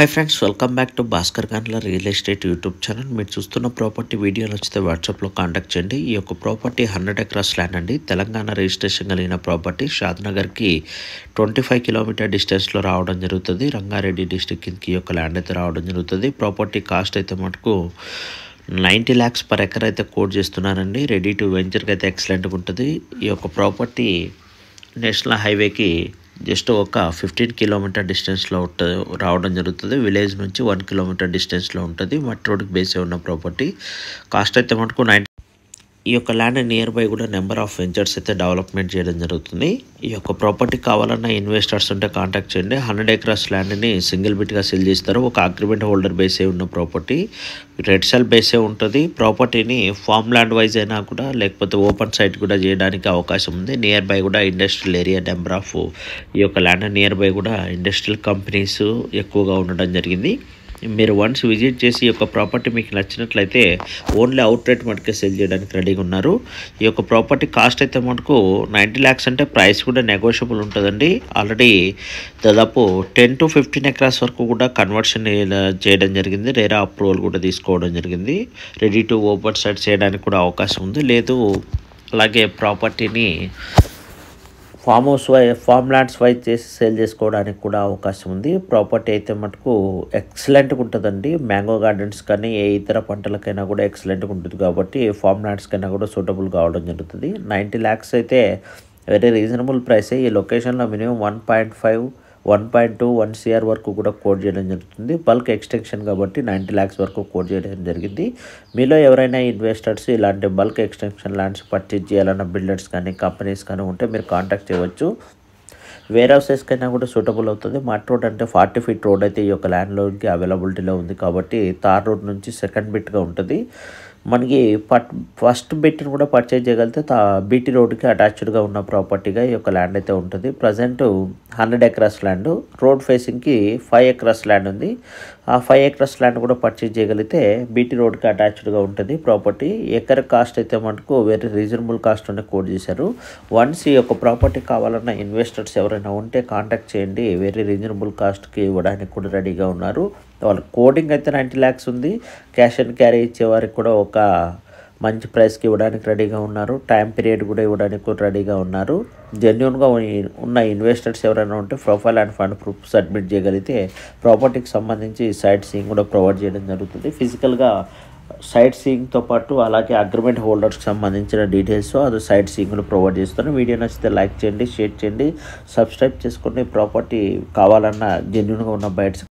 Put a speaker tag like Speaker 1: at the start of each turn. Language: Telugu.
Speaker 1: Hi friends, welcome back to Bhaskar గాన్ల రియల్ ఎస్టేట్ యూట్యూబ్ ఛానల్. మీరు చూస్తున్న ప్రాపర్టీ వీడియోలు వచ్చితే వాట్సాప్లో కాంటాక్ట్ చేయండి. ఈ యొక్క ప్రాపర్టీ 100 ఎకరాస్ ల్యాండ్ అండి. తెలంగాణ రిజిస్ట్రేషన్ కలిగిన ప్రాపర్టీ. షాద్నగర్కి 25 కిలోమీటర్ డిస్టెన్స్లో రావడం జరుగుతుంది. రంగారెడ్డి డిస్టిక్ కిందకి ఈ యొక్క ల్యాండ్ అయితే రావడం జరుగుతుంది. ప్రాపర్టీ కాస్ట్ అయితే మటుకు 90 lakhs per ఎకర్ అయితే కోట్ చేస్తున్నారండి. రెడీ టు వెంచర్కి అయితే ఎక్సలెంట్గా ఉంటుంది. ఈ యొక్క ప్రాపర్టీ నేషనల్ హైవేకి జస్ట్ ఒక 15 కిలోమీటర్ డిస్టెన్స్లో రావడం జరుగుతుంది. విలేజ్ నుంచి 1 కిలోమీటర్ డిస్టెన్స్లో ఉంటుంది. మట్టి రోడ్కి బేసే ఉన్న ప్రాపర్టీ. కాస్ట్ అయితే మటుకు 90. ఈ యొక్క ల్యాండ్ నియర్ బై కూడా నెంబర్ ఆఫ్ వెంచర్స్ అయితే డెవలప్మెంట్ చేయడం జరుగుతుంది. ఈ యొక్క ప్రాపర్టీ కావాలన్న ఇన్వెస్టర్స్ ఉంటే కాంటాక్ట్ చేయండి. 100 ఎకరాస్ ల్యాండ్ని సింగిల్ బిట్గా సెల్ చేస్తారు. ఒక అగ్రిమెంట్ హోల్డర్ బేసే ఉన్న ప్రాపర్టీ, రెడ్ సెల్ బేసే ఉంటుంది. ప్రాపర్టీని ఫార్మ్ ల్యాండ్ వైజ్ అయినా కూడా లేకపోతే ఓపెన్ సైట్ కూడా చేయడానికి అవకాశం ఉంది. నియర్ బై కూడా ఇండస్ట్రియల్ ఏరియా, నెంబర్ ఆఫ్ ఈ యొక్క ల్యాండ్ నియర్ బై కూడా ఇండస్ట్రియల్ కంపెనీస్ ఎక్కువగా ఉండడం జరిగింది. మీరు వన్స్ విజిట్ చేసి ఈ యొక్క ప్రాపర్టీ మీకు నచ్చినట్లయితే ఓన్లీ అవుట్ రేట్ మటుకే సెల్ చేయడానికి రెడీగా ఉన్నారు. ఈ యొక్క ప్రాపర్టీ కాస్ట్ అయితే మటుకు 90 lakhs అంటే ప్రైస్ కూడా నెగోషియబుల్ ఉంటుందండి. ఆల్రెడీ దాదాపు 10 to 15 ఎకరాస్ వరకు కూడా కన్వర్షన్ చేయడం జరిగింది. రేరా అప్రూవల్ కూడా తీసుకోవడం జరిగింది. రెడీ టు ఓపెన్ సైట్ చేయడానికి కూడా అవకాశం ఉంది. లేదు అలాగే ప్రాపర్టీని ఫామ్ ల్యాండ్స్ వైజ్ చేసి సేల్ చేసుకోవడానికి కూడా అవకాశం ఉంది. ప్రాపర్టీ అయితే మటుకు ఎక్సలెంట్గా ఉంటుందండి. మ్యాంగో గార్డెన్స్ కానీ ఏ ఇతర పంటలకైనా కూడా ఎక్సలెంట్గా ఉంటుంది కాబట్టి ఫామ్ ల్యాండ్స్ కైనా కూడా సూటబుల్ కావడం జరుగుతుంది. 90 lakhs అయితే వెరీ రీజనబుల్ ప్రైసే. ఈ లొకేషన్లో మినిమం 1.5, 1.2, 1 CR వరకు కూడా కోట్ చేయడం జరుగుతుంది. బల్క్ ఎక్స్టెన్షన్ కాబట్టి 90 lakhs వరకు కోట్ చేయడం జరిగింది. మీలో ఎవరైనా ఇన్వెస్టర్స్ ఇలాంటి బల్క్ ఎక్స్టెన్షన్ ల్యాండ్స్ పర్చేజ్ చేయాలన్న బిల్డర్స్ కానీ కంపెనీస్ కానీ ఉంటే మీరు కాంటాక్ట్ చేయవచ్చు. వేర్ హౌసెస్ కైనా కూడా సూటబుల్ అవుతుంది. మట్ రోడ్ అంటే 40 feet రోడ్ అయితే ఈ యొక్క ల్యాండ్లోకి అవైలబిలిటీలో ఉంది కాబట్టి తార్ రోడ్ నుంచి సెకండ్ బిట్గా ఉంటుంది. మనకి ఫస్ట్ బిట్ని కూడా పర్చేజ్ చేయగలిగితే బీటీ రోడ్కి అటాచ్డ్గా ఉన్న ప్రాపర్టీగా ఈ యొక్క ల్యాండ్ అయితే ఉంటుంది. ప్రజెంట్ 100 ఎకరాస్ ల్యాండ్, రోడ్ ఫేసింగ్కి 5 ఎకరాస్ ల్యాండ్ ఉంది. ఆ 5 ఎకరాస్ ల్యాండ్ కూడా పర్చేజ్ చేయగలిగితే బీటీ రోడ్కి అటాచ్డ్గా ఉంటుంది ప్రాపర్టీ. ఎకర్ కాస్ట్ అయితే మనకు వెరీ రీజనబుల్ కాస్ట్ అనే కోట్ చేశారు. వన్స్ ఈ యొక్క ప్రాపర్టీ కావాలన్న ఇన్వెస్టర్స్ ఎవరైనా ఉంటే కాంటాక్ట్ చేయండి. వెరీ రీజనబుల్ కాస్ట్కి ఇవ్వడానికి కూడా రెడీగా ఉన్నారు. వాళ్ళ కోటింగ్ అయితే 90 lakhs ఉంది. క్యాష్ అండ్ క్యారీ ఇచ్చేవారికి కూడా ఒక మంచి ప్రైస్కి ఇవ్వడానికి రెడీగా ఉన్నారు. టైం పీరియడ్ కూడా ఇవ్వడానికి కూడా రెడీగా ఉన్నారు. జెన్యున్గా ఉన్న ఇన్వెస్టర్స్ ఎవరైనా ఉంటే profile and fund proof submit చేయగలిగితే ప్రాపర్టీకి సంబంధించి సైట్ సీయింగ్ కూడా ప్రొవైడ్ చేయడం జరుగుతుంది. ఫిజికల్గా సైట్ సీయింగ్తో పాటు అలాగే అగ్రిమెంట్ హోల్డర్స్కి సంబంధించిన డీటెయిల్స్ అది సైట్ సీయింగ్ కూడా ప్రొవైడ్ చేస్తాను. వీడియో నచ్చితే లైక్ చేయండి, షేర్ చేయండి, సబ్స్క్రైబ్ చేసుకోండి. ప్రాపర్టీ కావాలన్నా జెన్యున్గా ఉన్న బయట